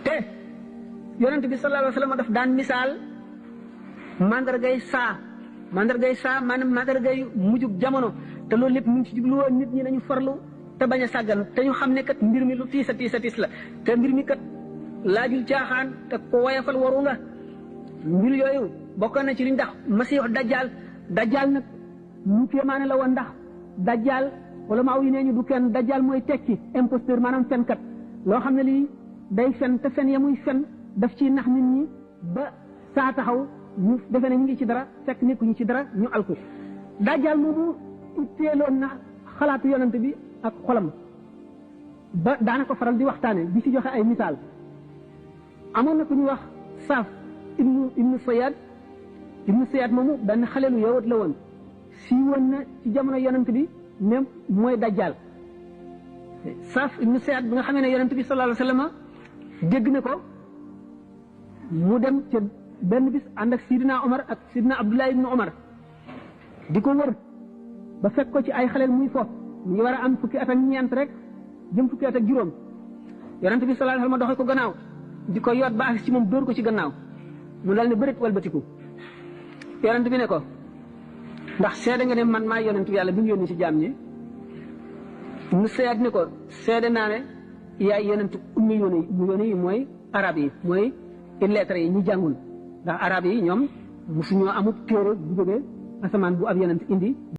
te yonent bi sallallahu alayhi wa sallam daf daan misaal mandargay saa maanaam mandargay mujjug jamono te loolu lépp mu ngi ci jublu woon nit ñi nañu farlu te bañ a sàggan te ñu xam ne kat mbir mi lu tiis a tiis la te mbir mi kat laajul caaxaan te ko woyafal waru nga mbir yooyu bokk na ci li ndax masiix dajjal nag ñu kéemaane la woon ndax dajjal wala maaw yi nee ñu du kenn dajjal mooy tekki imposteur maanaam fenkat loo xam ne lii day fen te fen ya muy fen daf ciy nax nit ñi ba saa taxaw ñu defe ne ñu ngi ci dara fekk nekkuñu ci dara ñu alku dajjal moomu itteeloon na xalaatu yonante bi ak xolam ba daana ko faral di waxtaane di ci joxe ay misaal amoon na ku ñu wax saaf ibnu Sayaad moomu benn xaleelu yawut la woon si woon na ci jamono yonent bi ne mooy dajjal saaf ibnu Sayaad bi nga xamee ne yonent bi sallallahu alayhi wa sallam dégg na ko mu dem ca benn bis ànd ak sidina Omar ak sidina Abdullah ibnu Omar di ko wër ba fekk ko ci ay xaleel muy foofu mu ngi war a am fukki at ak ñeent rek jëm fukki at ak juróom yonent bi sallallahu alayhi wa sallam doxe ko gannaaw di ko yoot ba ak ci moom dóor ko ci gannaaw mu dal ne bërit walbatiku yonent bi ne ko ndax seede nga ne man maa yonent yàlla bi mu yónni ci jaam ñi mu seet ne ko seede naa ne yaay yonent ummi yoone yi mooy arab yi mooy illettré yi ñu jàngul ndax arab yi ñoom musuñoo amub téere bu jógee asamaan bu ab yonent indi